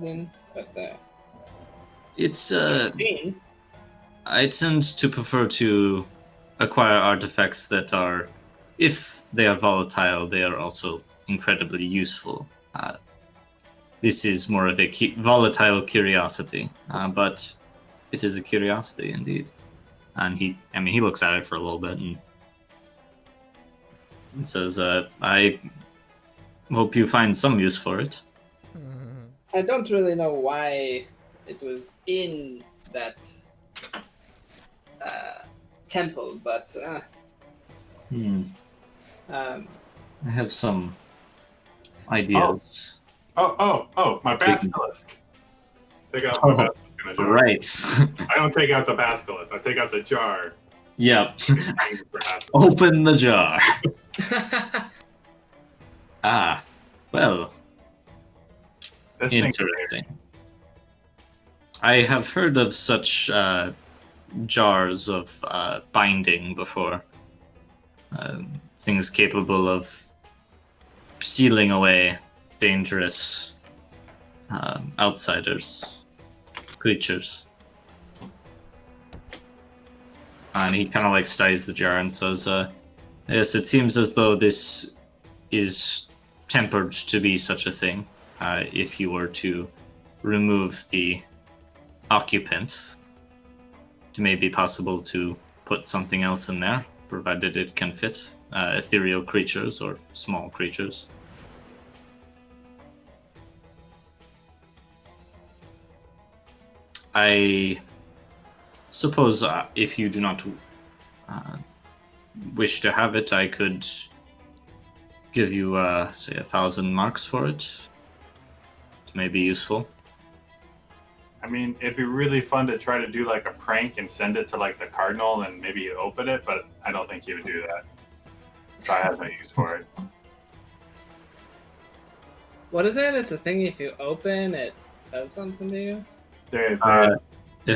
then, but It's Bean. I tend to prefer to acquire artifacts that are, if they are volatile, they are also incredibly useful. This is more of a volatile curiosity, but it is a curiosity indeed. And he looks at it for a little bit and says, I hope you find some use for it. I don't really know why it was in that temple, but I have some ideas. Oh, my basilisk. Take out my basilisk in a jar. Right. I don't take out the basilisk. I take out the jar. Yep. Open the jar. Well. This interesting. I have heard of such jars of binding before. Things capable of sealing away dangerous outsiders, creatures. And he kind of like studies the jar and says, yes, it seems as though this is tempered to be such a thing. If you were to remove the occupant, it may be possible to put something else in there, provided it can fit ethereal creatures or small creatures. I suppose if you do not wish to have it, I could give you, say, 1,000 marks for it. It may be useful. I mean, it'd be really fun to try to do like a prank and send it to like the cardinal and maybe he'd open it, but I don't think he would do that. So I have no use for it. What is it? It's a thing if you open it does something to you? It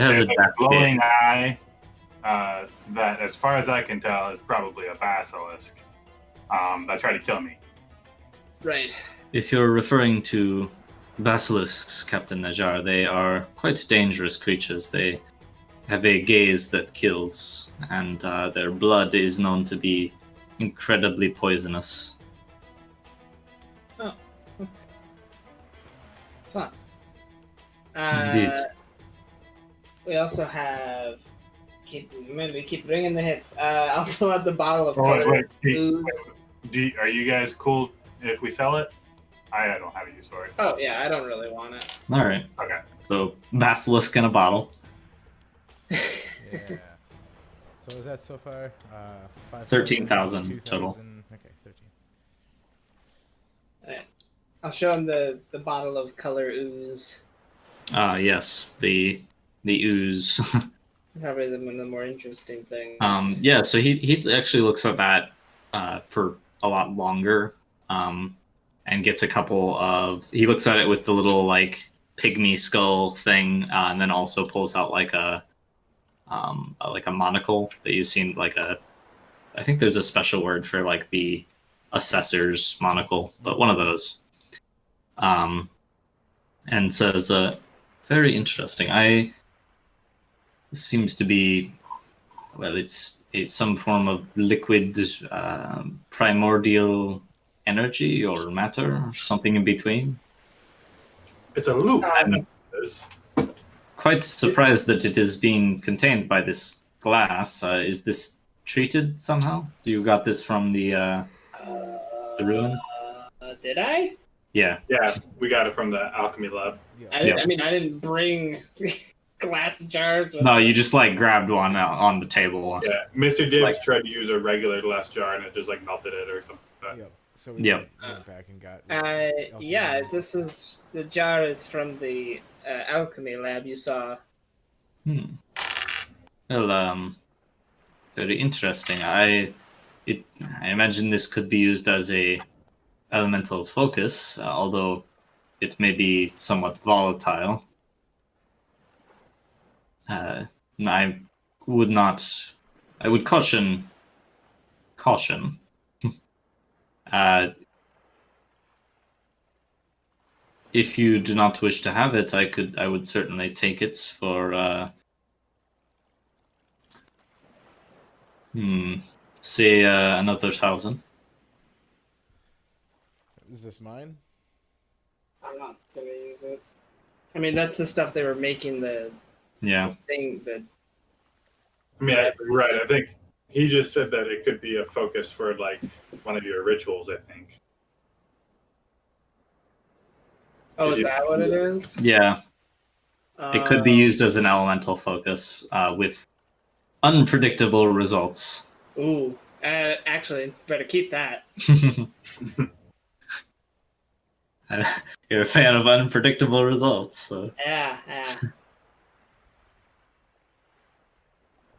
has a glowing eye that, as far as I can tell, is probably a basilisk that tried to kill me. Right. If you're referring to basilisks, Captain Najar, they are quite dangerous creatures. They have a gaze that kills, and their blood is known to be incredibly poisonous. Oh. Fun. Indeed. We also have. We keep bringing the hits. I'll pull out the bottle of ooze. Are you guys cool if we sell it? I don't have a use for it. Oh yeah, I don't really want it. All right. Okay. So basilisk in a bottle. Yeah. So is that so far? 13,000 total. Okay, 13. All right. I'll show him the bottle of color ooze. Yes, the ooze. Probably one of the more interesting things. Yeah, so he actually looks at that for a lot longer, and gets a couple of. He looks at it with the little like pygmy skull thing, and then also pulls out like a monocle that you've seen, like a. I think there's a special word for like the assessor's monocle, but one of those. And says, very interesting. Seems to be, well, it's some form of liquid primordial energy or matter, or something in between. It's a loop. I'm quite surprised that it is being contained by this glass. Is this treated somehow? Do you got this from the ruin? Did I? Yeah. Yeah, we got it from the alchemy lab. I didn't bring glass jars. No, you just like grabbed one on the table. Yeah, Mr. Dibbs tried to use a regular glass jar and it just like melted it or something like that. Yep. So we went back and got. Yeah, this is the jar is from the alchemy lab you saw. Well, very interesting. I imagine this could be used as a elemental focus, although it may be somewhat volatile. I would caution. if you do not wish to have it, I would certainly take it for say another 1,000. Is this mine? I'm not gonna use it. I mean, that's the stuff they were making the Yeah. thing that. I mean, right. I think he just said that it could be a focus for like one of your rituals. I think. Oh, is that what it is? Yeah. It could be used as an elemental focus with unpredictable results. Ooh, actually, better keep that. You're a fan of unpredictable results, so. Yeah.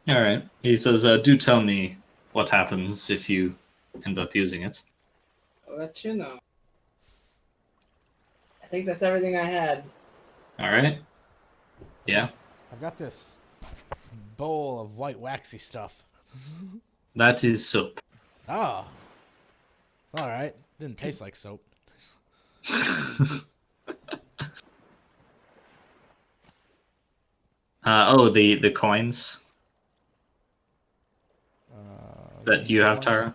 All right. He says, "Do tell me what happens if you end up using it." I'll let you know. I think that's everything I had. All right. Yeah. I've got this bowl of white waxy stuff. That is soap. Oh. All right. Didn't taste like soap. The coins that you have, Tara.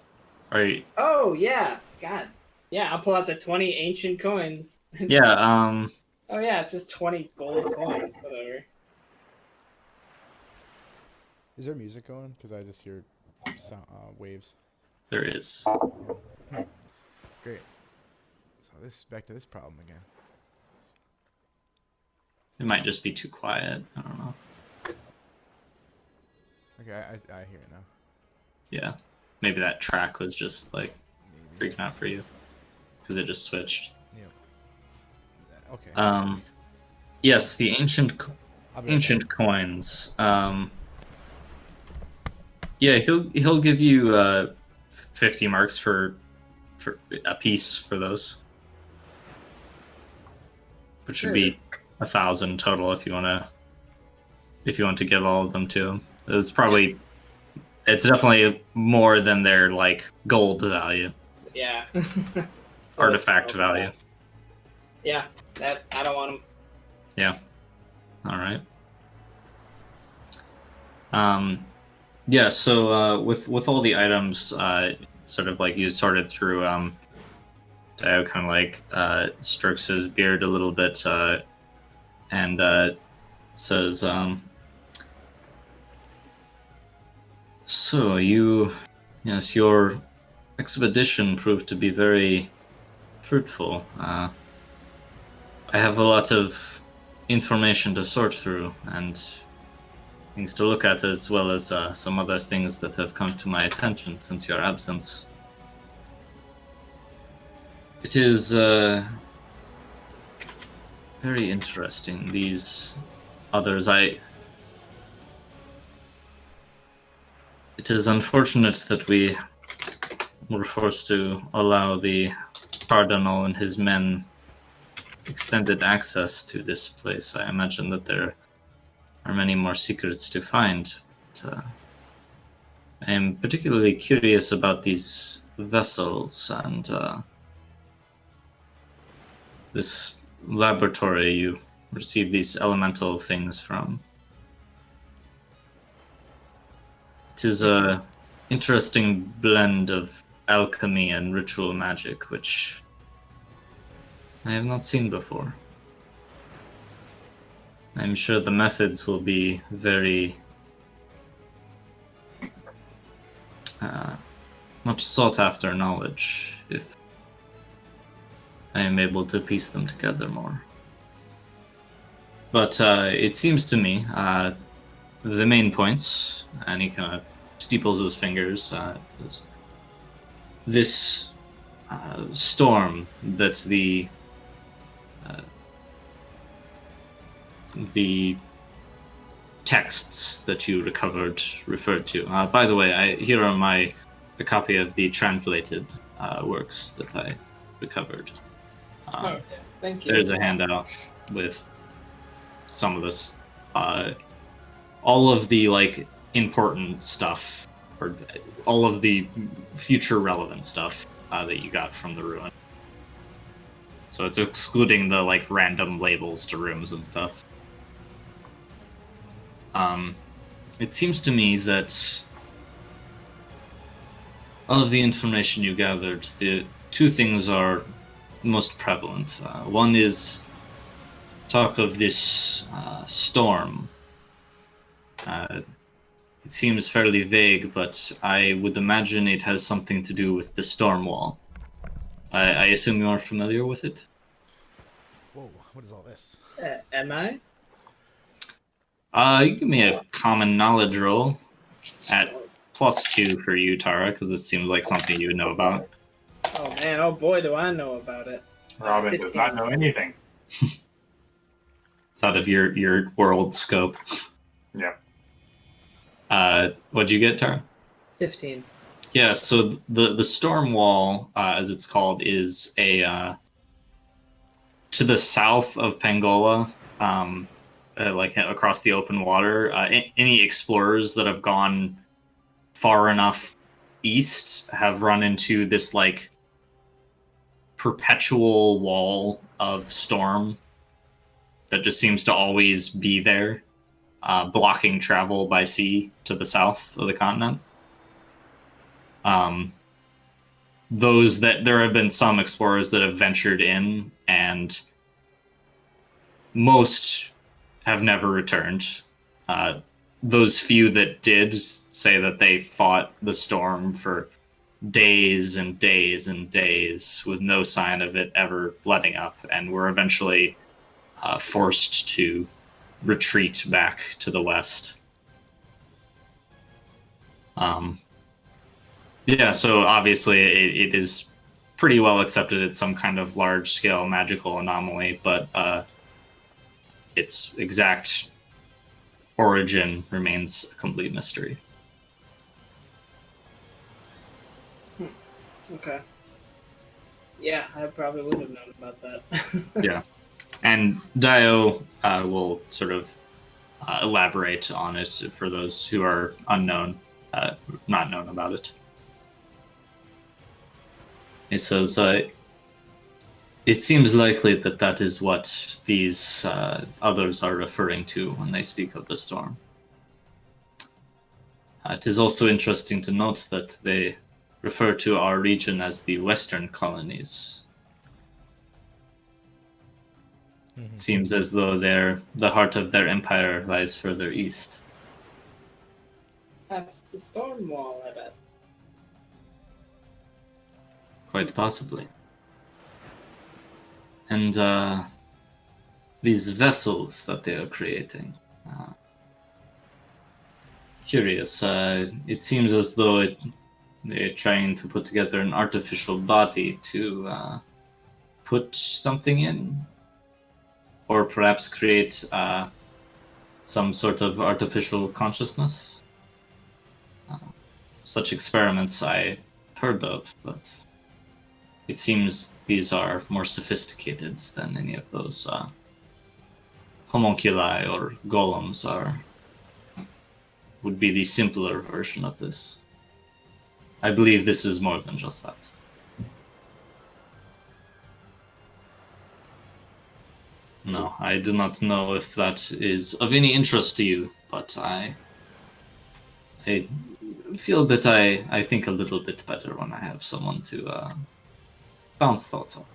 Are you... Oh yeah, God. Yeah, I'll pull out the 20 ancient coins. Yeah. Oh yeah, it's just 20 gold coins. Whatever. Is there music going? Because I just hear sound, waves. There is. Great. So this back to this problem again. It might just be too quiet. I don't know. Okay, I hear it now. Yeah. Maybe that track was just like Maybe. freaking out for you because it just switched. Yeah. Okay. Yes, the ancient I'll be right back. coins. Yeah, he'll give you 50 marks for a piece for those, which would be 1,000 total if you want to give all of them to him. It's definitely more than their like gold value. Yeah. Artifact value. Yeah, that I don't want them. Yeah. All right. Yeah. So with all the items, sort of like you sorted through, Dio kind of like strokes his beard a little bit, and says, "So yes, your expedition proved to be very fruitful. I have a lot of information to sort through and things to look at, as well as some other things that have come to my attention since your absence. It is very interesting. These others, it is unfortunate that we were forced to allow the Cardinal and his men extended access to this place. I imagine that there are many more secrets to find. But, I am particularly curious about these vessels and this laboratory you received these elemental things from. It is a interesting blend of alchemy and ritual magic, which I have not seen before. I'm sure the methods will be very much sought after knowledge if I am able to piece them together more. But it seems to me the main points, and he kind of steeples his fingers, this storm that the texts that you recovered referred to. By the way, here are a copy of the translated works that I recovered. Okay, thank you. There's a handout with some of this, all of the like important stuff, or all of the future relevant stuff that you got from the ruin. So it's excluding the like random labels to rooms and stuff. It seems to me that all of the information you gathered, the two things are most prevalent. One is talk of this storm. It seems fairly vague, but I would imagine it has something to do with the storm wall. I assume you are familiar with it? Whoa, what is all this? Am I? You give me a common knowledge roll at +2 for you, Tara, because it seems like something you know about. Oh man, oh boy, do I know about it. Robin does not know anything. It's out of your world scope. Yeah. What'd you get, Tara? 15. Yeah, so the storm wall, as it's called, is a to the south of Pangola, like across the open water. Any explorers that have gone far enough east have run into this like perpetual wall of storm that just seems to always be there, blocking travel by sea to the south of the continent. Those that there have been some explorers that have ventured in, and most have never returned. Those few that did say that they fought the storm for days and days and days with no sign of it ever letting up, and were eventually forced to retreat back to the west. Yeah, so obviously it is pretty well accepted it's some kind of large-scale magical anomaly, but its exact origin remains a complete mystery. Okay. Yeah, I probably would have known about that. Yeah. And Dio will sort of elaborate on it for those who are not known about it. He says, it seems likely that that is what these others are referring to when they speak of the storm. It is also interesting to note that they refer to our region as the Western Colonies. Mm-hmm. It seems as though the heart of their empire lies further east. That's the storm wall, I bet. Quite possibly. And these vessels that they are creating. Curious. It seems as though they're trying to put together an artificial body to put something in. Or perhaps create some sort of artificial consciousness. Such experiments I've heard of, but it seems these are more sophisticated than any of those homunculi or golems are. Would be the simpler version of this. I believe this is more than just that. No, I do not know if that is of any interest to you, but I feel that I think a little bit better when I have someone to bounce thoughts off.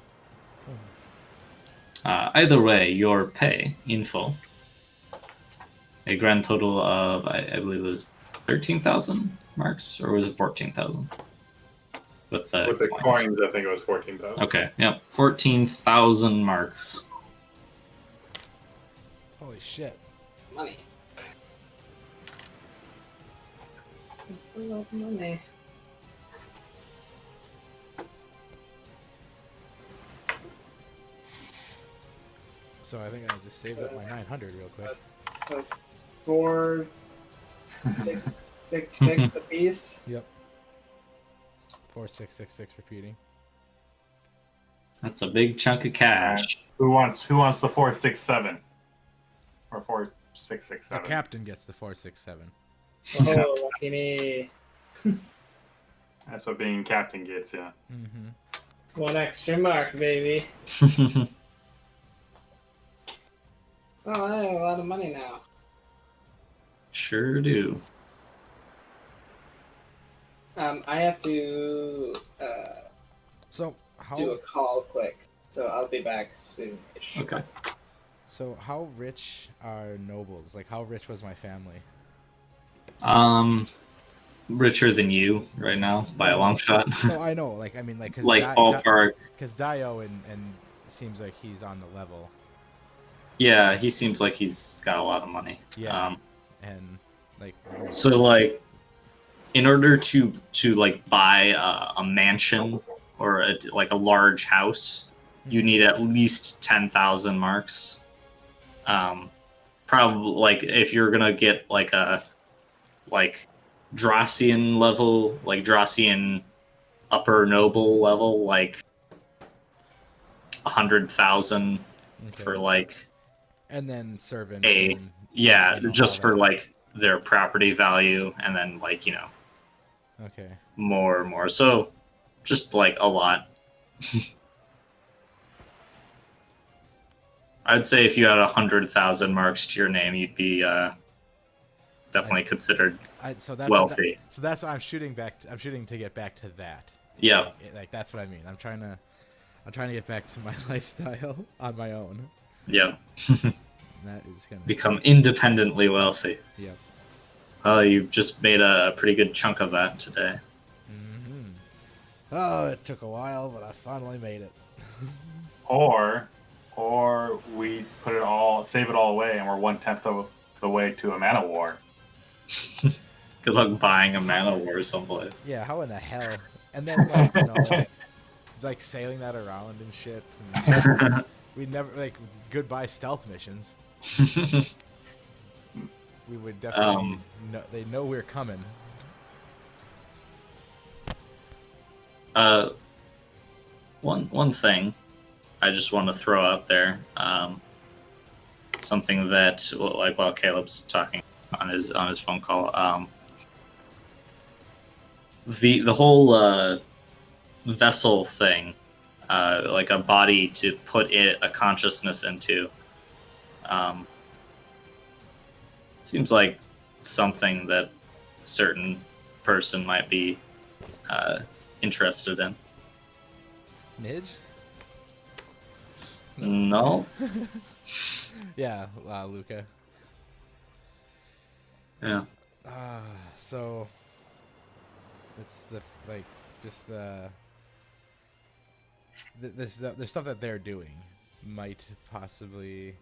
Either way, your pay info, a grand total of I believe it was 13,000 marks, or was it 14,000? With the coins, I think it was 14,000. Okay, yep, 14,000 marks. Holy shit. Money. I love money. So I think I just saved up my 900 real quick. So 4, 6, 6 a piece. Yep. 4666 repeating. That's a big chunk of cash. Who wants the 467 or 4667? The captain gets the 467. Oh, lucky me. That's what being captain gets, yeah. Mm-hmm. One extra mark, baby. Oh, I have a lot of money now. Sure do. I have to So do how a call quick, so I'll be back soon. Okay. how rich are nobles? Like how rich was my family? Richer than you right now by a long shot. No, I know. Like I mean, like because Like ballpark. Dio and seems like he's on the level. Yeah, he seems like he's got a lot of money. Yeah, and like So like, in order to like buy a mansion or like a large house, you need at least 10,000 marks. Probably like if you're gonna get like a Dracian level, like Dracian upper noble level, like 100,000 for like and then servants a and yeah, you know, just all for that. like their property value, and then like Okay. more and more. So just like a lot. I'd say if you had 100,000 marks to your name, you'd be definitely considered wealthy. So that's what I'm shooting back. I'm shooting to get back to that. Yeah. Like that's what I mean. I'm trying to get back to my lifestyle on my own. Yeah. That is gonna Become independently wealthy. Yep. Oh, you've just made a pretty good chunk of that today. Mm-hmm. Oh, it took a while, but I finally made it. Or we save it all away, and we're 1/10 of the way to a mana war. Good luck buying a mana war someplace. Yeah, how in the hell? And then like you know, like sailing that around and shit. And we never like goodbye stealth missions. We would definitely they know we're coming. One thing I just want to throw out there, something that like while Caleb's talking on his phone call, the whole vessel thing, like a body to put a consciousness into, seems like something that a certain person might be interested in. Nidge? No. Yeah, Luca. Yeah. So it's just the stuff that they're doing might possibly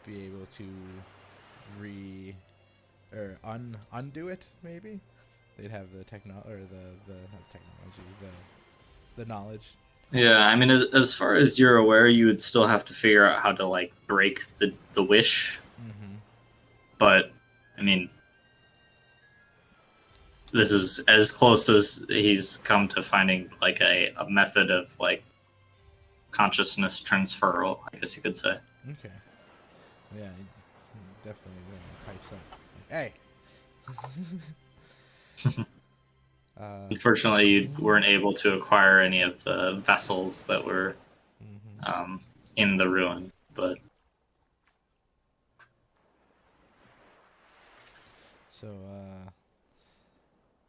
be able to undo it. Maybe they'd have the the knowledge. Yeah, I mean, as far as you're aware, you would still have to figure out how to like break the wish. Mm-hmm. But I mean, this is as close as he's come to finding like a method of like consciousness transferal, I guess you could say. Okay. Yeah, he definitely pipes up. Hey. Unfortunately, you weren't able to acquire any of the vessels that were in the ruin, but so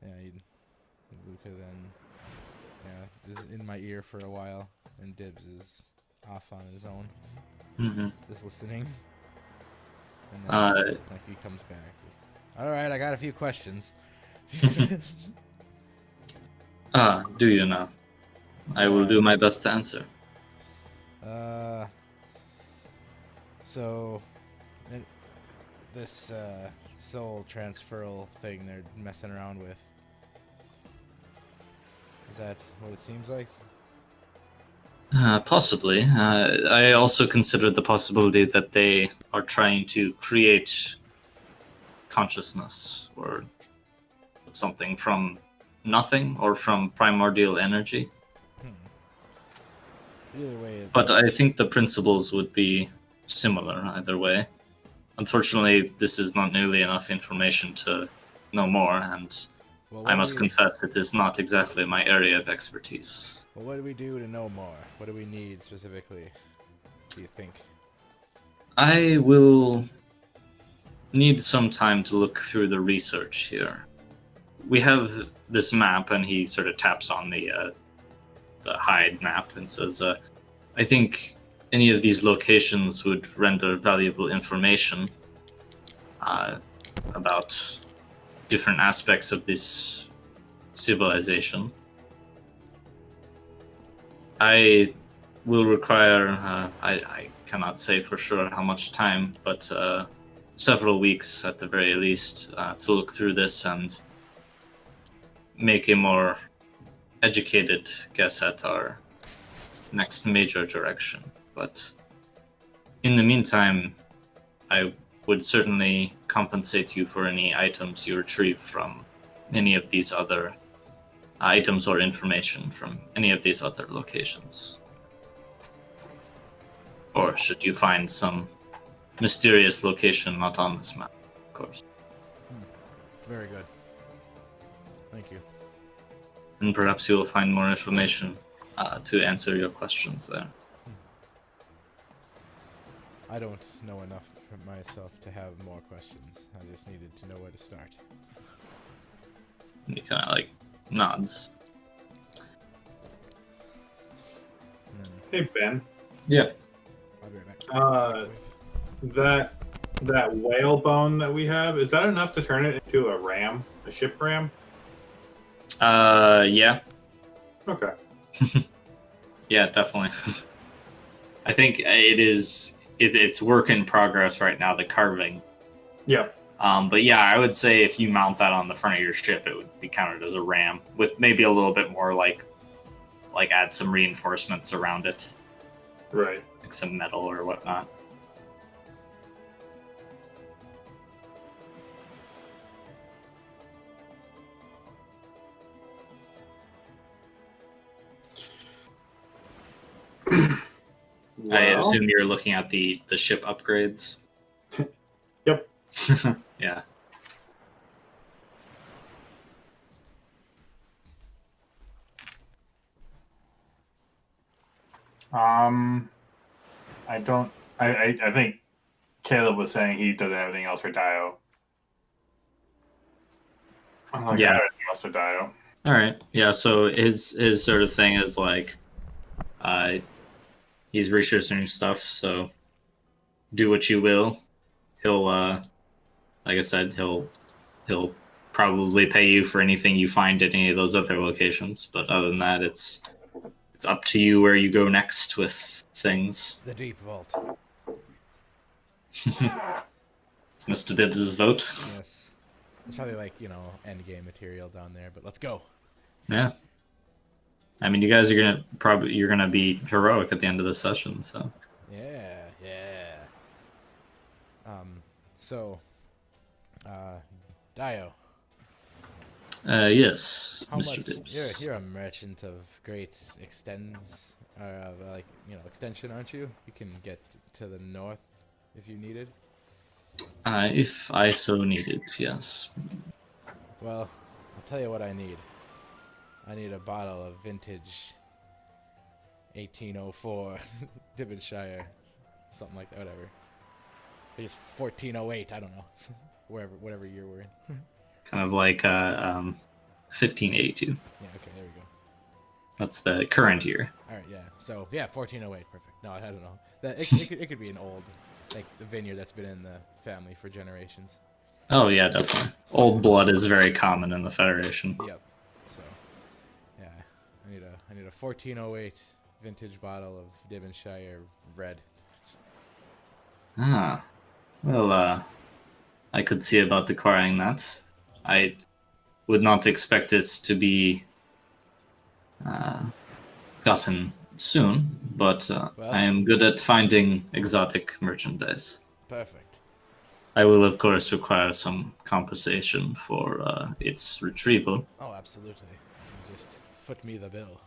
yeah, Luca then is in my ear for a while, and Dibs is off on his own, just listening. And then like he comes back. All right, I got a few questions. do you know? I will do my best to answer. So, this soul transferal thing they're messing around with, is that what it seems like? Possibly. I also considered the possibility that they are trying to create consciousness or something from nothing or from primordial energy. Either way, but I think the principles would be similar either way. Unfortunately, this is not nearly enough information to know more, and I must confess it is not exactly my area of expertise. Well, what do we do to know more? What do we need specifically, do you think? I will need some time to look through the research here. We have this map, and he sort of taps on the hide map and says, I think any of these locations would render valuable information about different aspects of this civilization. I will require, I cannot say for sure how much time, but several weeks at the very least to look through this and make a more educated guess at our next major direction. But in the meantime, I would certainly compensate you for any items you retrieve from any of these other items or information from any of these other locations. Or should you find some mysterious location not on this map, of course. Very good. Thank you. And perhaps you will find more information to answer your questions there. I don't know enough for myself to have more questions. I just needed to know where to start. He kind of like nods. Hey Ben, Yeah. I'll be right back. that whale bone that we have, is that enough to turn it into a ship ram? Yeah. Okay. Yeah, definitely. I think it's work in progress right now, the carving. Yep. But yeah, I would say if you mount that on the front of your ship, it would be counted as a ram with maybe a little bit more like add some reinforcements around it, Right. like some metal or whatnot. I assume you're looking at the ship upgrades. Yep. Yeah. I think Caleb was saying he does everything else for Dio. Like Yeah. everything else for Dio. All right. Yeah. So his sort of thing is like, he's researching stuff. So do what you will. He'll, like I said, he'll probably pay you for anything you find at any of those other locations. But other than that, it's up to you where you go next with things. The deep vault. It's Mr. Dibbs's vote. Yes. It's probably like, end game material down there, but let's go. Yeah. I mean, you guys are you're gonna be heroic at the end of the session, so. Yeah. So, Dio. Yes, How Mr. much? Dibbs. You're a merchant of great extension, aren't you? You can get to the north if you needed. If I so needed, yes. Well, I'll tell you what I need. I need a bottle of vintage 1804 Devonshire, something like that. Whatever. I guess 1408. I don't know. whatever year we're in. Kind of like 1582. Yeah. Okay. There we go. That's the current year. All right. Yeah. So yeah, 1408. Perfect. No, I don't know. It could be an old, like the vineyard that's been in the family for generations. Oh yeah, definitely. Old blood is very common in the Federation. Yep. So, yeah, I need a 1408 vintage bottle of Devonshire red. Ah, well, I could see about acquiring that. I would not expect it to be gotten soon, but Well- I am good at finding exotic merchandise. Perfect. I will, of course, require some compensation for its retrieval. Oh, absolutely. Just foot me the bill.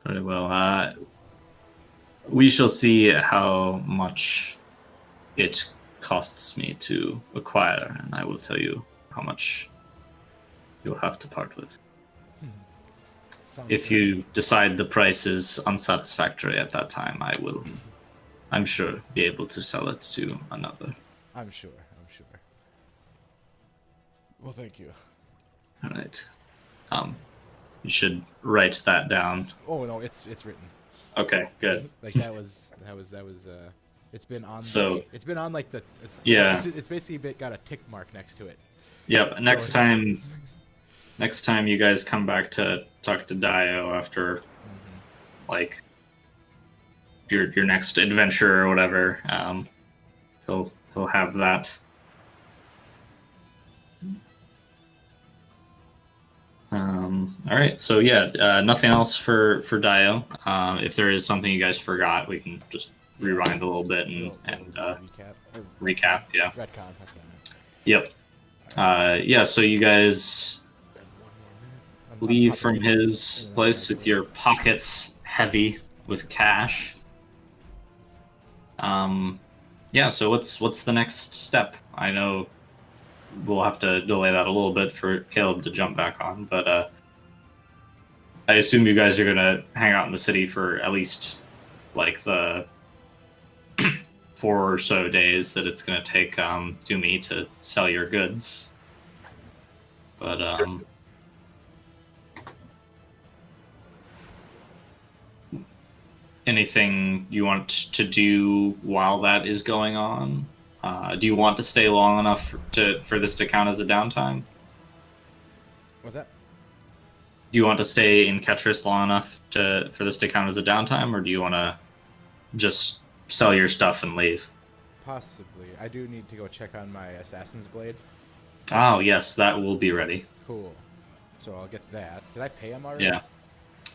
Very well. We shall see how much it costs me to acquire, and I will tell you how much you'll have to part with. if you decide the price is unsatisfactory at that time, I will, I'm sure, be able to sell it to another. I'm sure. Well, thank you. All right. You should write that down. Oh no, it's written. Okay, good. Like that was. It's been on. So it's been on like the. yeah. It's basically got a tick mark next to it. Yep. Next So time. Next time you guys come back to talk to Dio after, like, your next adventure or whatever, he'll have that. All right, so yeah, nothing else for Dio. If there is something you guys forgot, we can just rewind a little bit and recap. Yeah. Retcon. That's what I meant. Yep. Yeah. So you guys leave from his place with your pockets heavy with cash. Yeah. So what's the next step? I know we'll have to delay that a little bit for Caleb to jump back on, but I assume you guys are gonna hang out in the city for at least like the 4 or so days that it's gonna take Doomy to sell your goods. But anything you want to do while that is going on? Do you want to stay long enough for this to count as a downtime? What's that? Do you want to stay in Ketris long enough for this to count as a downtime, or do you want to just sell your stuff and leave? Possibly. I do need to go check on my assassin's blade. Oh yes, that will be ready. Cool. So I'll get that. Did I pay him already? Yeah.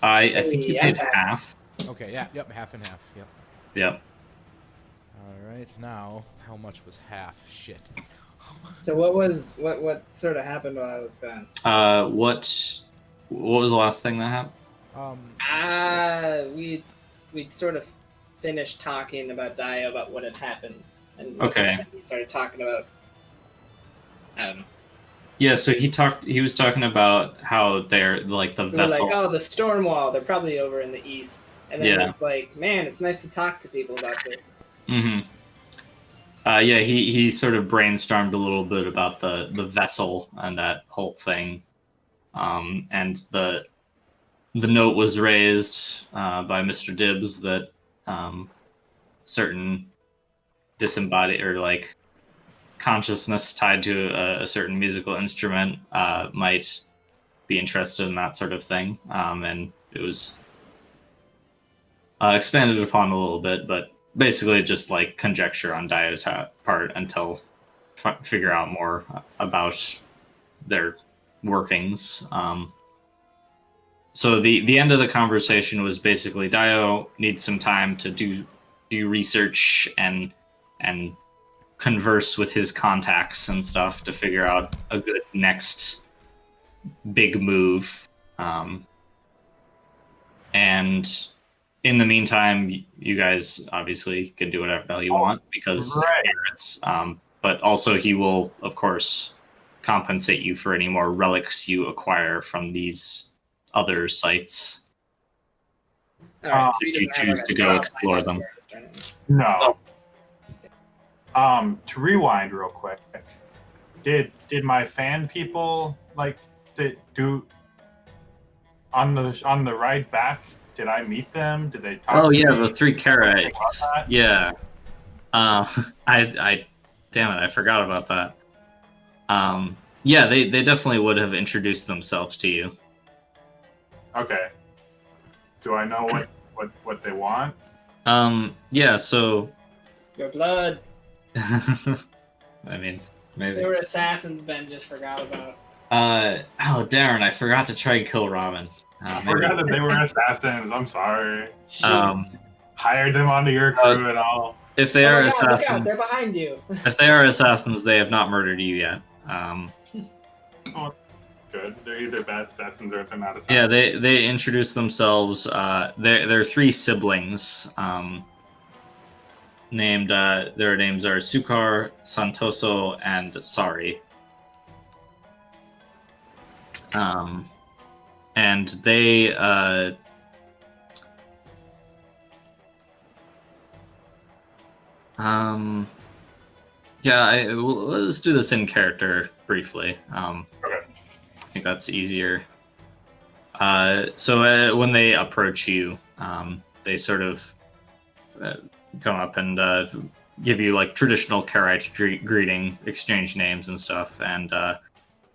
I think you paid half. Okay, yeah, yep, half and half. Yep. Yep. Alright, now how much was half? Shit. So what sort of happened while I was gone? What was the last thing that happened? We'd sort of finished talking about Dio, about what had happened. And okay. He started talking about, I don't know. Yeah, so he was talking about how they're like the vessel. Like, oh, the storm wall, they're probably over in the east. And then it's like, man, it's nice to talk to people about this. Mm-hmm. Yeah, he sort of brainstormed a little bit about the vessel and that whole thing. And the note was raised by Mr. Dibbs that certain disembodied or like consciousness tied to a certain musical instrument might be interested in that sort of thing. And it was expanded upon a little bit, but basically just like conjecture on Dio's part until figure out more about their workings. So the end of the conversation was basically Dio needs some time to do research and converse with his contacts and stuff to figure out a good next big move. And in the meantime, you guys obviously can do whatever the hell you want because parents. But also he will, of course, compensate you for any more relics you acquire from these other sites. Should you choose to go explore them. No. To rewind real quick, did my fan people do on the ride back? Did I meet them? Did they talk? Oh yeah, the 3 Karaites. Yeah. I damn it, I forgot about that. Yeah, they definitely would have introduced themselves to you. Okay. Do I know what they want? Yeah, so Your blood. I mean, maybe. They were assassins Ben just forgot about. Oh Darren, I forgot to try and kill Ramen. I forgot that they were assassins. I'm sorry. Um, Hired them onto your crew and all. If they are assassins, look out, they're behind you. If they are assassins, they have not murdered you yet. Oh, good. They're either bad assassins or they're not assassins. Yeah, they introduce themselves. They're 3 siblings. Named their names are Sukar, Santoso, and Sari. and they let's do this in character briefly. Okay. I think that's easier. So when they approach you, they sort of come up and give you like traditional Karite greeting, exchange names and stuff. And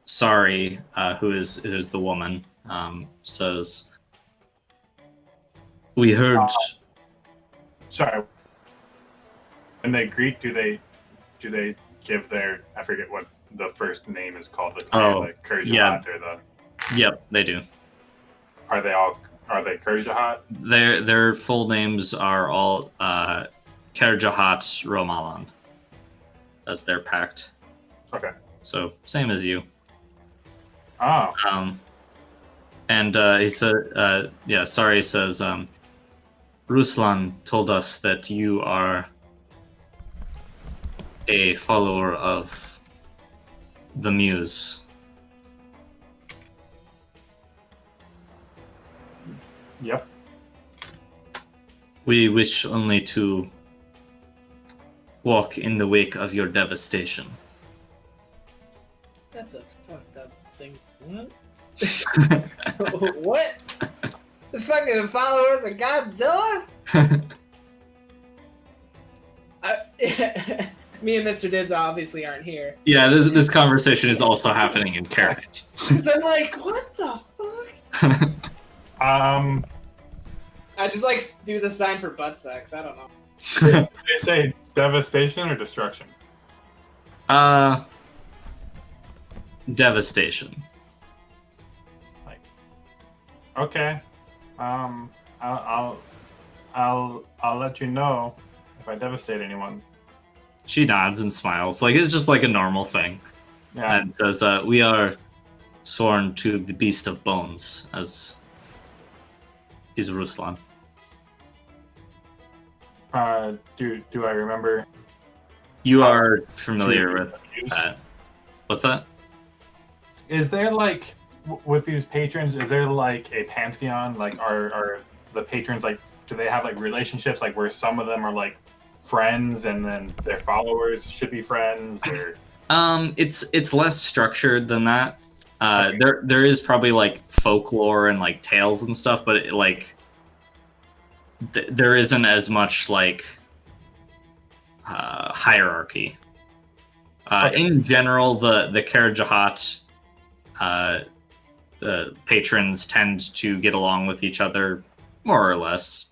Sari, who is the woman, says, "We heard." Sorry. When they greet, do they give their, I forget what the first name is called, the clan, like Kurjahat or the? Yep, they do. Are they Kurjahat? Their full names are all Kerjahat Romaland. That's their pact. Okay. So same as you. Oh. And he said, Sari says, Ruslan told us that you are a follower of the Muse. Yep. We wish only to walk in the wake of your devastation. That's a fucked up thing. What? What? The fucking followers of Godzilla? Me and Mr. Dibs obviously aren't here. Yeah, this conversation is also happening in character. Because I'm like, what the fuck? I just like do the sign for butt sex. I don't know. Did they say devastation or destruction? Devastation. Okay. I'll let you know if I devastate anyone. She nods and smiles, like it's just like a normal thing, Yeah. and says, "We are sworn to the Beast of Bones, as is Ruslan." Do I remember? You are familiar with that. What's that? Is there like with these patrons? Is there like a pantheon? Like, are the patrons like? Do they have like relationships? Like, where some of them are like friends, and then their followers should be friends, or? It's less structured than that. Okay. There is probably like folklore and like tales and stuff, but there isn't as much like hierarchy. Okay. In general, the Karajahat patrons tend to get along with each other more or less,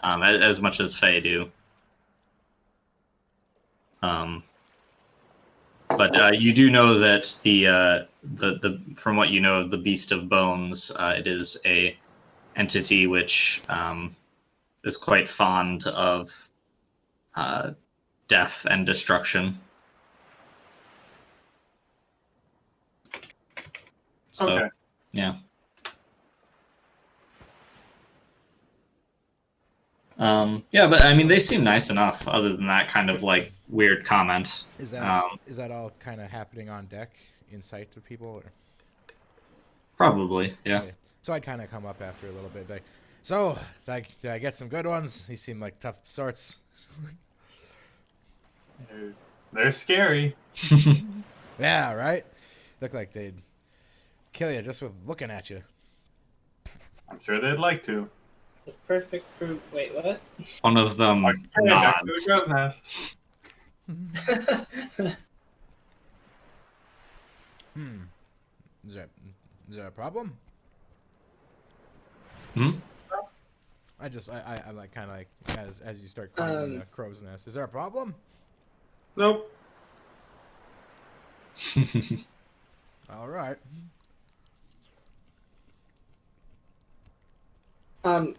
as much as Fae do. But you do know that the from what you know of the Beast of Bones, it is a entity which is quite fond of death and destruction. So, Okay. yeah. Yeah, but I mean, they seem nice enough. Other than that kind of like weird comment. Is that all kind of happening on deck, in sight of people? Or? Probably, yeah. Okay. So I'd kind of come up after a little bit, like, so did I get some good ones? These seem like tough sorts. They're scary. Yeah, right. Look like they'd kill you just with looking at you. I'm sure they'd like to. The perfect fruit. Wait, what? One of them Back to nods. the crow's nest. Is that a problem? Hmm? I'm like kind of like as you start climbing the crow's nest. Is there a problem? Nope. All right.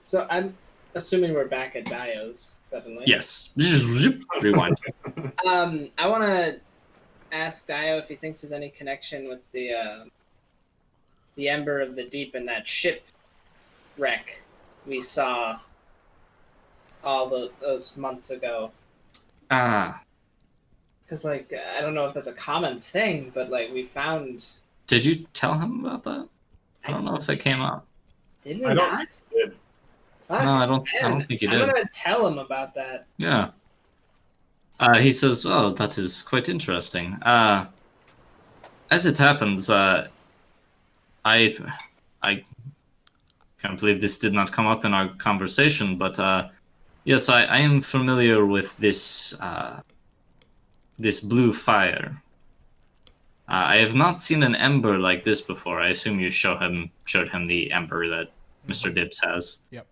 So I'm assuming we're back at Dio's suddenly. Yes. Rewind. I want to ask Dio if he thinks there's any connection with the Ember of the Deep and that ship wreck we saw all those months ago. Because, like, I don't know if that's a common thing, but, like, we found... Did you tell him about that? I don't know if it came up. Did we I don't not? Did. Fuck, No, I don't man. think you I'm did. gonna tell him about that. Yeah. He says, "Well, that is quite interesting. As it happens, I I can't believe this did not come up in our conversation, but yes, I am familiar with this blue fire. I have not seen an ember like this before. I assume you showed him the ember that Mr. Dibbs has. Yep.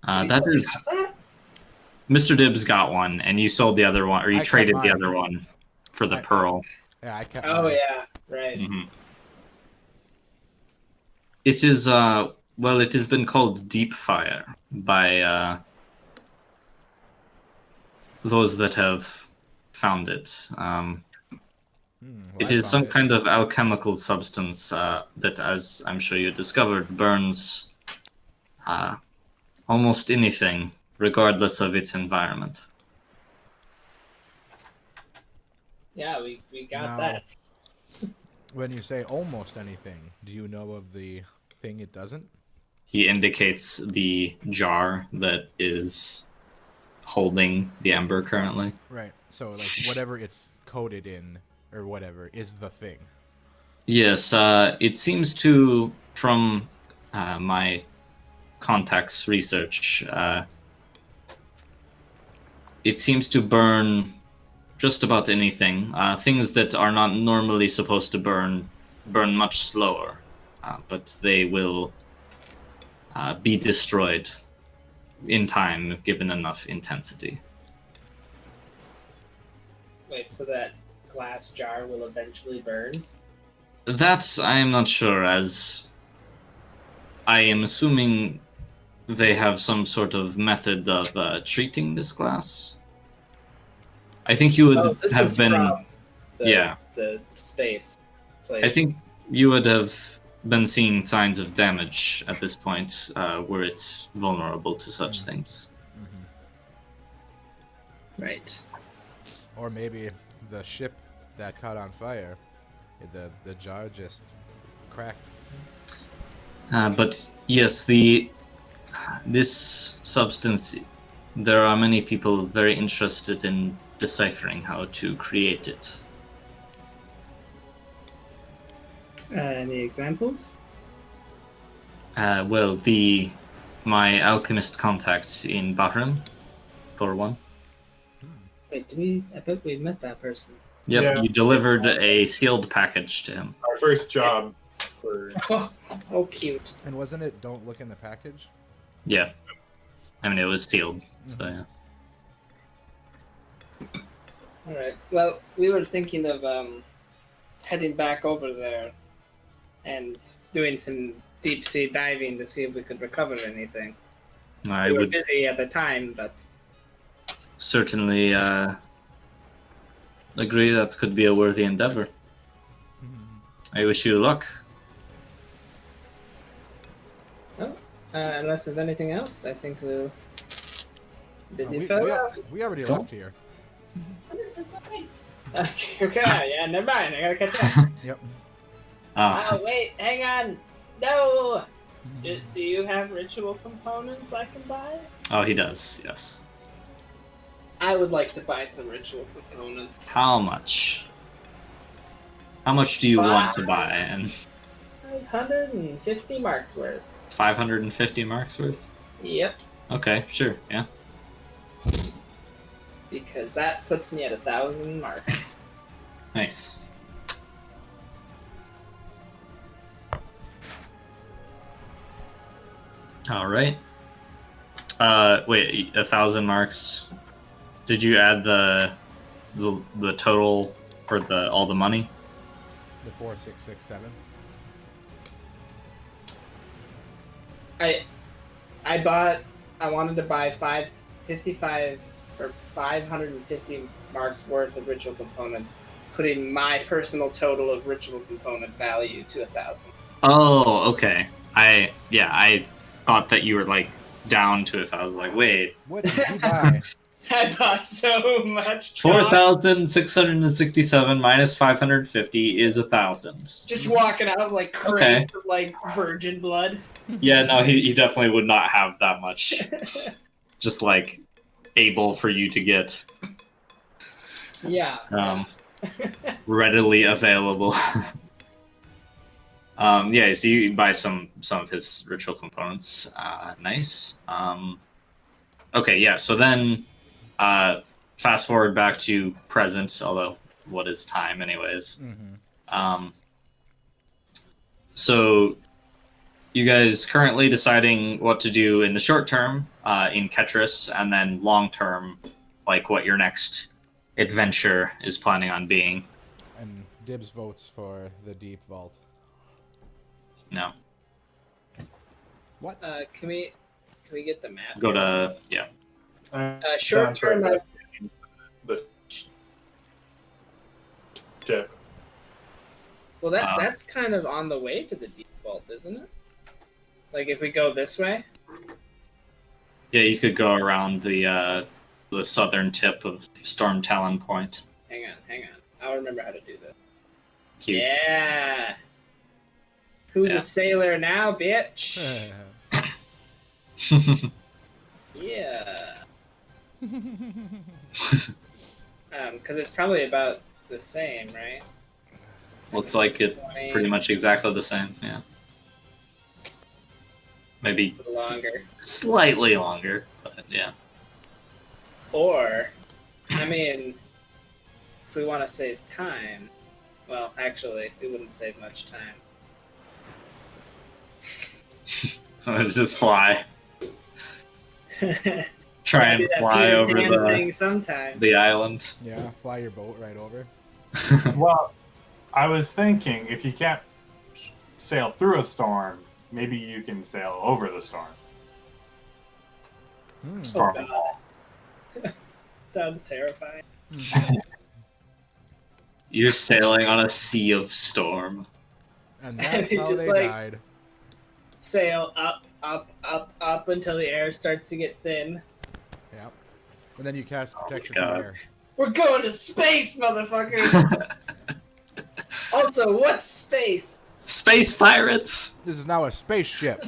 That is That? Mr. Dibbs got one, and you sold the other one, or you I kept traded the mine. other one for the I- pearl. Yeah, I kept. Oh mine. yeah, right. Mhm. It is well, it has been called deep fire by those that have found it. Well, It I is found some it. kind of alchemical substance that, as I'm sure you discovered, burns almost anything, regardless of its environment. Yeah, we got Now, that. when you say almost anything, do you know of the thing it doesn't? He indicates the jar that is holding the ember currently. Right. So like whatever it's coated in or whatever is the thing. Yes, it seems to, from my contacts research, it seems to burn just about anything. Things that are not normally supposed to burn much slower, but they will be destroyed in time if given enough intensity. Wait, so that glass jar will eventually burn? That I am not sure, as I am assuming they have some sort of method of treating this glass. I think you would Oh, this have is been. from the, Yeah. the space place. I think you would have been seeing signs of damage at this point, were it vulnerable to such things. Right. Or maybe the ship that caught on fire, the jar just cracked. But yes, this substance, there are many people very interested in deciphering how to create it. Any examples? Well, my alchemist contacts in Bahrain, for one. Wait, I bet we met that person. Yep, Yeah. you delivered a sealed package to him. Our first job for Oh, cute. And wasn't it don't look in the package? Yeah. I mean, it was sealed, so yeah. Alright, well, we were thinking of heading back over there and doing some deep sea diving to see if we could recover anything. I We were would busy at the time, but certainly agree that could be a worthy endeavor. I wish you luck. unless there's anything else, I think we'll... Busy we, fella? we already left here. Okay, yeah, never mind, I gotta catch up. Yep. Oh, wait, hang on! No! Do you have ritual components I can buy? Oh, he does, yes. I would like to buy some ritual components. How much? How much do you want to buy? And 550 marks worth. 550 marks worth? Yep, Okay, sure, yeah. because that puts me at 1,000 marks. Nice. All right. Wait, 1,000 marks. Did you add the total for all the money? The 4667. I wanted to buy 555 or 550 marks worth of ritual components, putting my personal total of ritual component value to 1,000. Oh, okay. I thought that you were like down to 1,000. Like, wait, What did you buy? I bought so much. 4,667 minus 550 is 1,000. Just walking out like crates of like virgin blood. Yeah, no, he definitely would not have that much. Just like able for you to get Yeah. readily available. Yeah, so you buy some of his ritual components. Nice. Okay, yeah. So then, fast forward back to present. Although, what is time, anyways? So you guys currently deciding what to do in the short term in Ketris, and then long term, like what your next adventure is planning on being. And Dibs votes for the deep vault. No. What? Can we get the map? Go to yeah. Short term. The ship. Well, that's kind of on the way to the default, isn't it? Like if we go this way. Yeah, you could go around the southern tip of Storm Talon Point. Hang on. I'll remember how to do this. Cute. Yeah. Who's Yeah. a sailor now, bitch? Yeah. Because it's probably about the same, right? Looks like it pretty much exactly the same, yeah. Maybe Longer. slightly longer, but yeah. Or, I mean, if we want to save time, well, actually, we wouldn't save much time. Just fly. Try and Do that fly Peter over Pan thing sometime. the island. Yeah, fly your boat right over. Well, I was thinking if you can't sail through a storm, maybe you can sail over the storm. Storm God. wall. Sounds terrifying. You're sailing on a sea of storm. And that's You how just, they like- died. Sail up until the air starts to get thin. Yep. And then you cast protection God. from air. We're going to space, motherfuckers! Also, what's space? Space pirates! This is now a spaceship.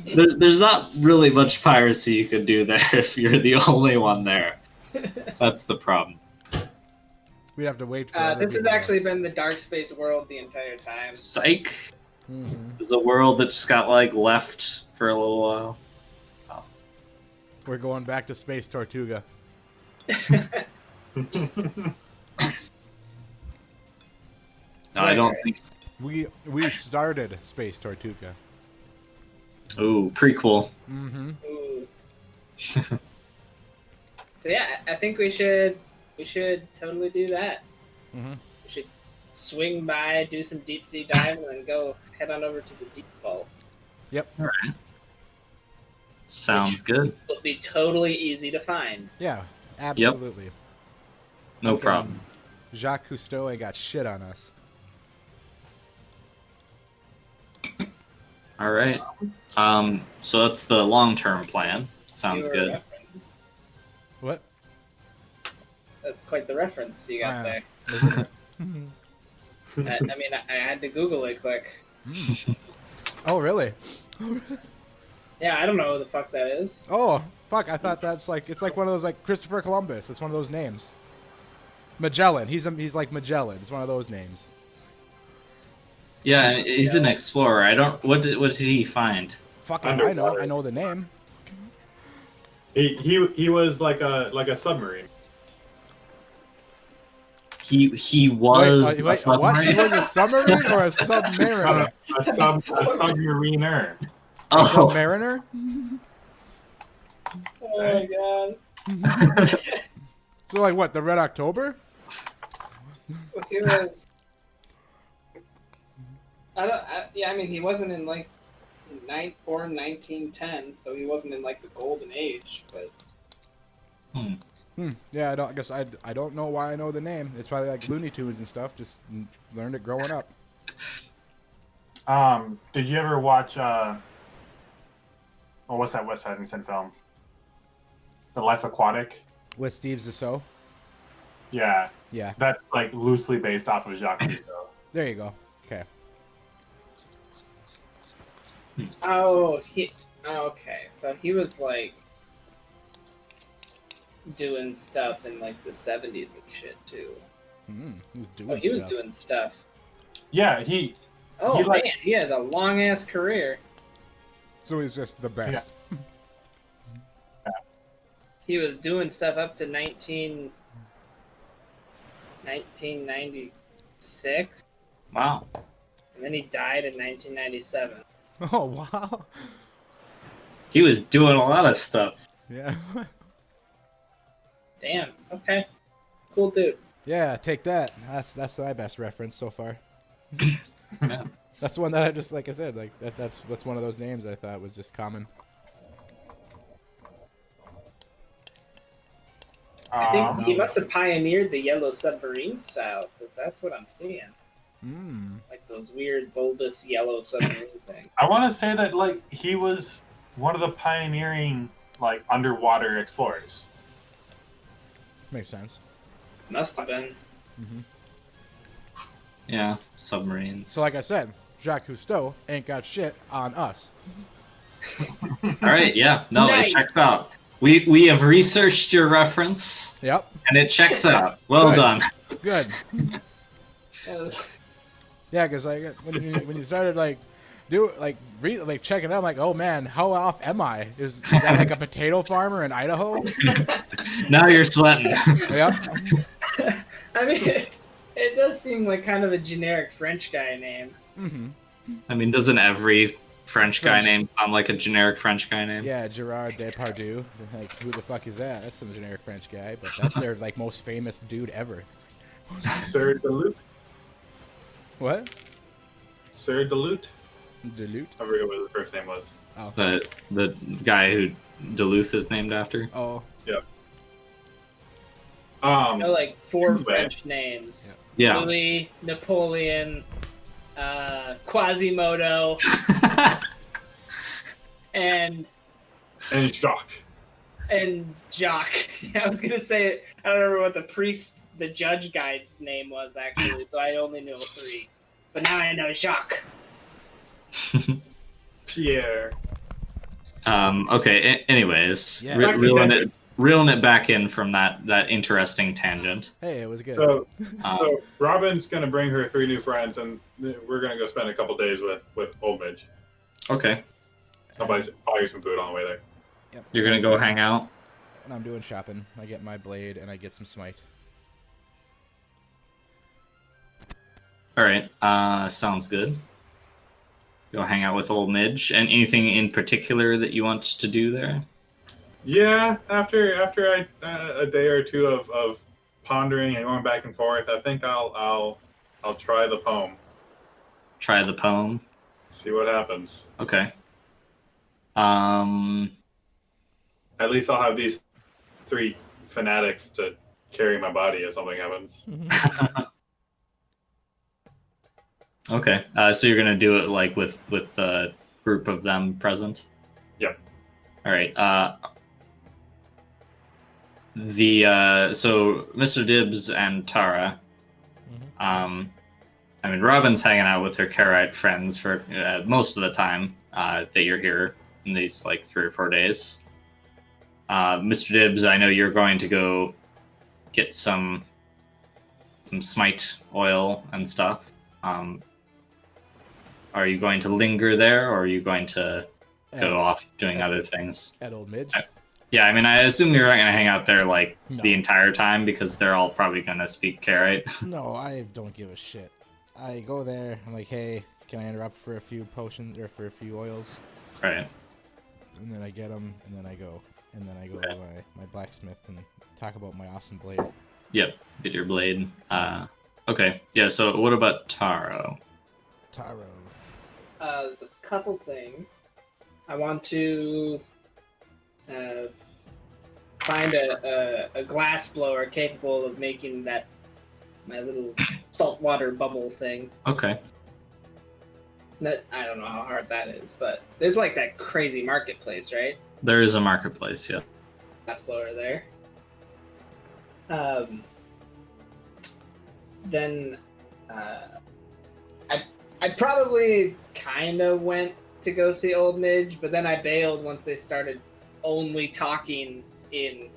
There's not really much piracy you could do there if you're the only one there. That's the problem. We'd have to wait for other This has people. actually been the dark space world the entire time. Psych! Mhm. Is a world that just got like left for a little while. We're going back to Space Tortuga. No, I don't think. We started Space Tortuga. Ooh, prequel. Mm-hmm. Ooh. So yeah, I think we should totally do that. Mm-hmm. We should swing by, do some deep sea diving, and then go head on over to the default. Yep. All right. Sounds good. It'll be totally easy to find. Yeah, absolutely. No Fucking problem. Jacques Cousteau ain't got shit on us. All right. So that's the long-term plan. Sounds Your good. reference. What? That's quite the reference you got there. Isn't it? I mean, I had to Google it quick. Oh, really? Yeah, I don't know who the fuck that is. Oh, fuck! I thought that's like it's like one of those like Christopher Columbus. It's one of those names. Magellan. He's like Magellan. It's one of those names. Yeah, he's an explorer. I don't. What did he find? Fucking, Underwater. I know the name. He was like a submarine. He was Wait, a submarine. what? He was a submarine or a submariner? A submariner. Oh, Submariner? Oh my god. So like what? The Red October? Well, he was. I mean, he wasn't in like born 1910, so he wasn't in like the golden age. But Yeah, I guess I don't know why I know the name. It's probably like Looney Tunes and stuff. Just learned it growing up. Did you ever watch what's that Wes Anderson film? The Life Aquatic? With Steve Zissou. Yeah. Yeah. That's like loosely based off of Jacques Cousteau. There you go. Okay. Oh, okay. So he was like doing stuff in like the 70s and shit too. He was doing Oh, he was stuff. doing stuff. Yeah, he Oh like- man, he has a long ass career. So he's just the best. He was doing stuff up to 1996, Wow. and then he died in 1997. Oh wow. He was doing a lot of stuff. Yeah. Damn. Okay. Cool dude. Yeah, take that. That's my best reference so far. Yeah. That's one that I just, like I said, like that's one of those names I thought was just common. I think he must have pioneered the yellow submarine style, because that's what I'm seeing. Like those weird bulbous yellow submarine things. I want to say that like he was one of the pioneering like underwater explorers. Makes sense. Must have been. Yeah, submarines. So like I said, Jacques Cousteau ain't got shit on us. All right, yeah, no, Nice. It checks out. We have researched your reference, Yep. and it checks out. Well Good. done. Good. Uh, Yeah, because like when you started like checking it out, I'm like, oh man, how off am I? Is that like a potato farmer in Idaho? Now you're sweating. Yep. I mean, it does seem like kind of a generic French guy name. I mean, doesn't every French guy French. name sound like a generic French guy name? Yeah, Gerard Depardieu. Like, who the fuck is that? That's some generic French guy, but that's their like most famous dude ever. Sir Duluth. What? Sir Duluth. Duluth? I forget what his first name was. Oh. The guy who Duluth is named after. Oh. Yep. You know, like 4 Anyway. French names. Yeah. Louis, Napoleon, Quasimodo, and Jacques. Jacques. I was gonna say I don't remember what the judge guy's name was actually, so I only know 3. But now I know Jacques. Pierre. Okay. Anyways, Yeah. reeling it back in from that interesting tangent. Hey, it was good. So Um, Robin's gonna bring her 3 new friends, and we're gonna go spend a couple days with Old Midge. okay, I'll buy you some food on the way there. Yep. you're gonna go hang out. And I'm doing shopping. I get my blade and I get some smite. All right. Sounds good. Go hang out with old Midge. And anything in particular that you want to do there? Yeah, after a day or two of pondering and going back and forth, I think I'll try the poem. Try the poem. See what happens. Okay. At least I'll have these 3 fanatics to carry my body if something happens. Okay. So you're gonna do it like with a group of them present. Yep. All right. So Mr. Dibbs and Tara. I mean, Robin's hanging out with her Karite friends for most of the time that you're here in these like 3 or 4 days. Mr. Dibbs, I know you're going to go get some smite oil and stuff. Are you going to linger there, or are you going to go off doing other things? At Old Midge? Yeah, I mean, I assume you're not going to hang out there like No. the entire time because they're all probably going to speak Karite. No, I don't give a shit. I go there, I'm like, hey, can I interrupt for a few potions, or for a few oils? Right. And then I get them, and then I go. And then I go Okay. to my blacksmith and talk about my awesome blade. Yep, get your blade. Okay, yeah, so what about Taro? Taro. There's a couple things. I want to find a glass blower capable of making my little saltwater bubble thing. Okay. I don't know how hard that is, but there's like that crazy marketplace, right? There is a marketplace, yeah. Glass blower there. Then I probably kind of went to go see Old Midge, but then I bailed once they started only talking in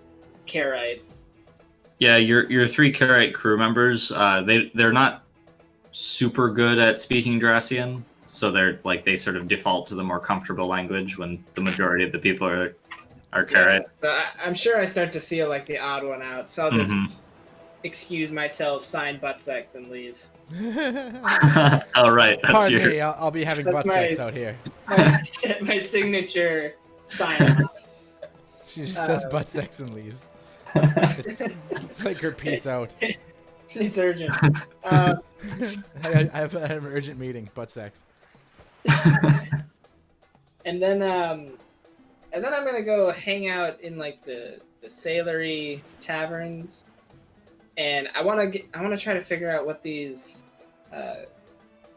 Karite. Yeah, your 3 Karite crew members, they're not super good at speaking Dracian, so they sort of default to the more comfortable language when the majority of the people are Karite. Yeah, so I'm sure I start to feel like the odd one out, so I'll just excuse myself, sign butt sex, and leave. All right, that's Pardon your. me, I'll be having butt sex out here. My signature sign. She just says butt sex and leaves. It's like her peace out. It's urgent. I have an urgent meeting. Butt sex. And then I'm gonna go hang out in like the sailory taverns, and I wanna try to figure out what these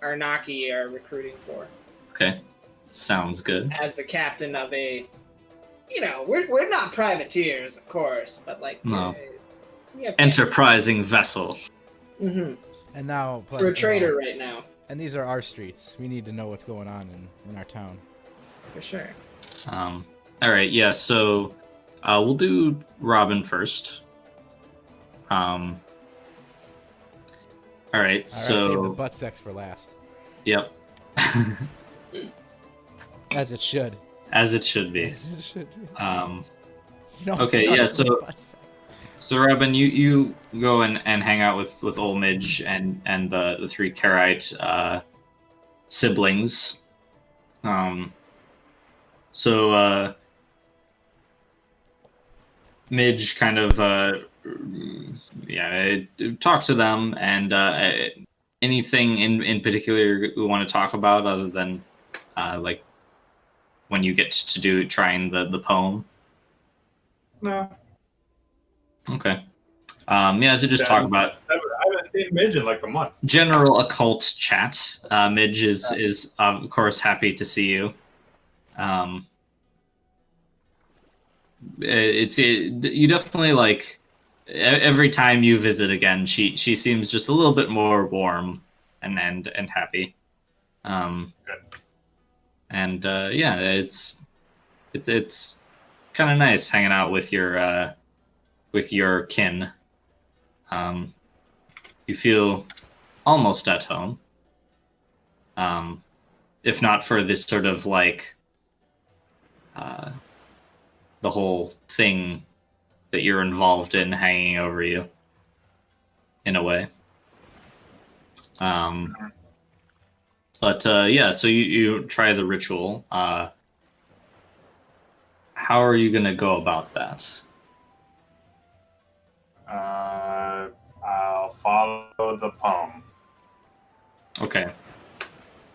Arnaki are recruiting for. Okay, sounds good. As the captain of a, we're not privateers, of course, but like No. we have Enterprising vessel. Mm-hmm. And now, plus, We're a trader right now. And these are our streets. We need to know what's going on in our town. For sure. All right, yeah. So we'll do Robin first. All right, so save the butt sex for last. Yep. As it should. As it should be. As it should be. Okay, yeah. So Robin, you go and hang out with Old Midge and the 3 Karite siblings. So Midge kind of talk to them, and anything in particular we want to talk about other than like when you get to trying the poem. No. Okay. So just talk about. I haven't seen Midge in like a month. General occult chat. Midge is of course happy to see you. You definitely like every time you visit again. She seems just a little bit more warm and happy. And it's kind of nice hanging out with your kin. You feel almost at home. If not for this sort of like the whole thing that you're involved in hanging over you in a way. So you try the ritual. How are you going to go about that? I'll follow the poem. Okay.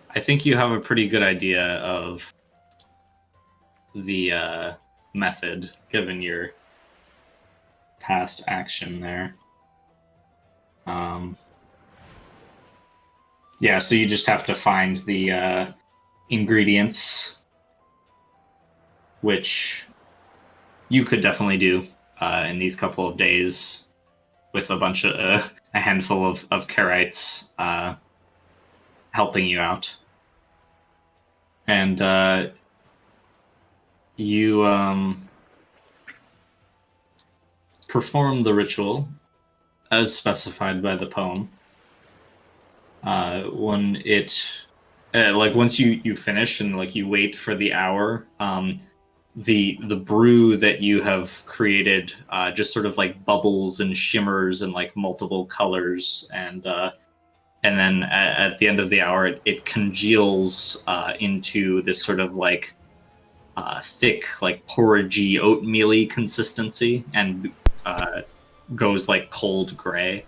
I think you have a pretty good idea of the method, given your past action there. So you just have to find the ingredients, which you could definitely do in these couple of days with a handful of Karites helping you out. And you perform the ritual as specified by the poem. When it once you finish and like you wait for the hour, the brew that you have created just sort of like bubbles and shimmers and like multiple colors, and then at the end of the hour it congeals into this sort of like thick, like porridgey, oatmeal-y consistency, and goes like cold gray.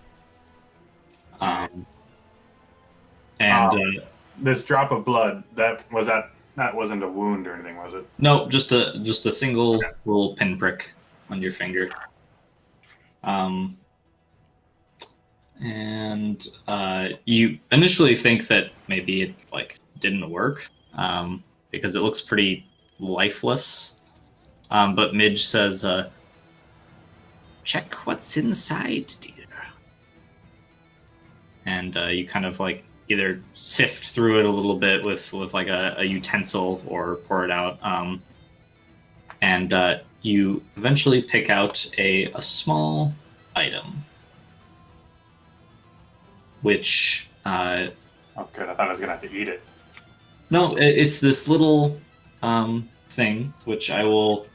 This drop of blood, that wasn't a wound or anything, was it? No, just a single little pinprick on your finger. And you initially think that maybe it like didn't work because it looks pretty lifeless. But Midge says, "Check what's inside, dear." And you kind of like either sift through it a little bit with like a utensil or pour it out, and you eventually pick out a small item, which Oh, good. I thought I was gonna have to eat it. no, it's this little thing, which I will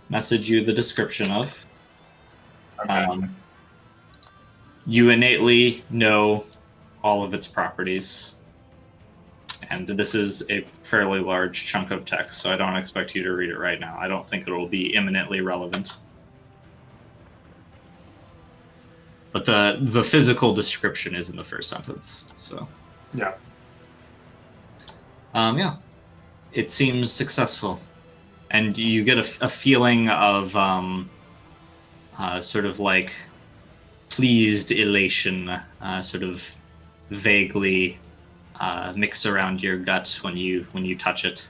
message you the description of. Okay. You innately know all of its properties, and this is a fairly large chunk of text, so I don't expect you to read it right now. I don't think it will be imminently relevant. But the physical description is in the first sentence, so... Yeah. Yeah. It seems successful. And you get a feeling of sort of like pleased elation, sort of vaguely mix around your gut when you touch it.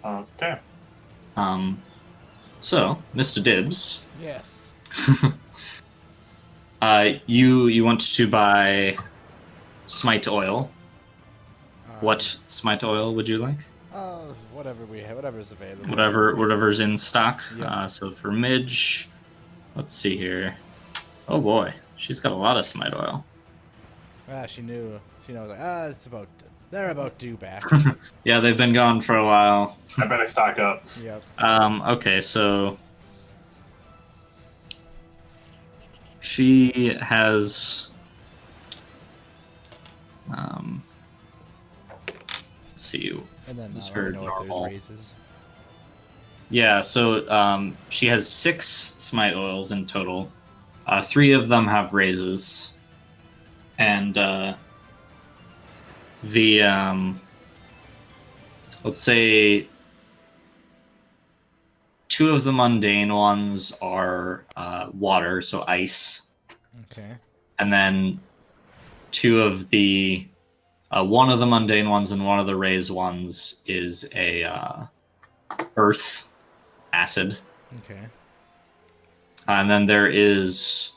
Okay. So, Mr. Dibbs, Yes. you want to buy smite oil. What smite oil would you like? Whatever we have, whatever's available. Whatever's in stock. Yeah. So for Midge, let's see here. Oh boy, she's got a lot of smite oil. She knew. She knows. Like, they're about due back. Yeah, they've been gone for a while. I better stock up. Yep. Okay, so she has let's see. And then Who's let her me know if normal? there's raises. Yeah, so she has 6 smite oils in total. 3 of them have raises, and the let's say 2 of the mundane ones are water, so ice, Okay. and then 2 of the one of the mundane ones and one of the raised ones is a earth acid. Okay. And then there is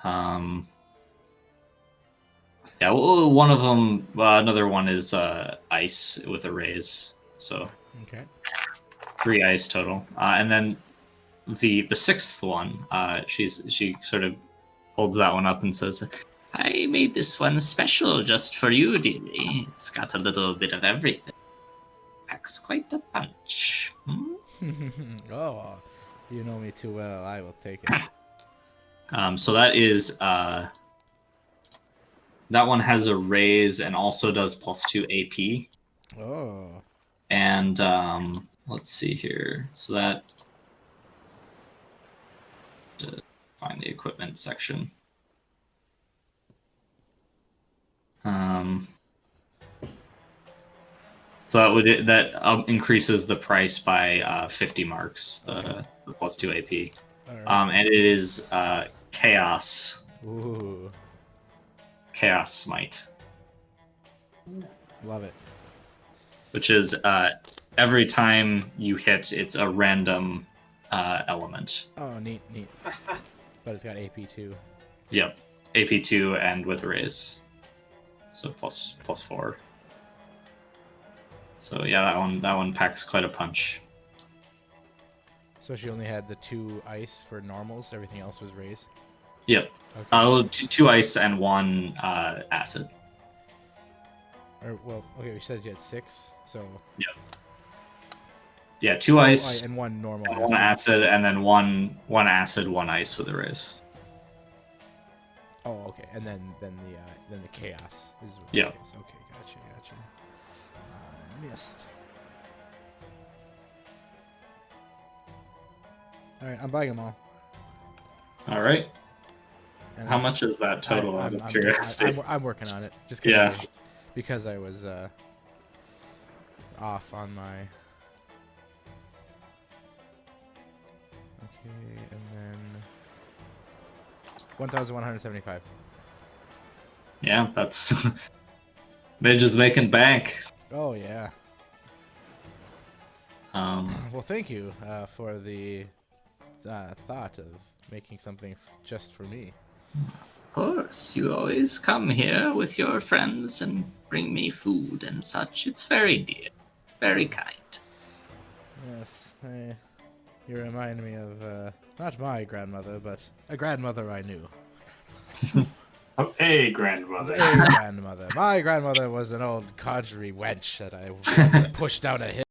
yeah, well, one of them, another one is ice with a raise, so Okay. 3 ice total. And then the 6th one, she sort of holds that one up and says, "I made this one special just for you, dearie. It's got a little bit of everything. Packs quite a punch." Oh, you know me too well. I will take it. So that is that one has a raise and also does +2 AP. Oh. And let's see here. So that to find the equipment section. So that increases the price by 50 marks, the +2 AP. All right. And it is Chaos Smite, Love it. which is every time you hit, it's a random element. Oh, neat. But it's got AP too. Yep, AP2 and with a raise, so +4. So yeah, that one packs quite a punch. So she only had the 2 ice for normals. Everything else was raised. Yep. Okay. 2 ice and 1 acid. Okay, she says you had 6, so. Yep. Yeah, 2 ice and 1 normal. and 1 acid, and then one acid, 1 ice with a raise. Oh, okay, and then the chaos is. What Yeah. it is. Okay, gotcha. Missed. All right, I'm buying them all. All right. And How much is that total? Out of curiosity. I'm working on it. Just Yeah. because I was off on my. Okay, and then 1,175. Yeah, that's Midge is making bank. Oh yeah. Um, Well, thank you for the thought of making something just for me. course. You always come here with your friends and bring me food and such. It's very dear. Very kind. Yes, you remind me of, not my grandmother, but a grandmother I knew. Of a grandmother. A grandmother. My grandmother was an old codgery wench that I pushed down a hill.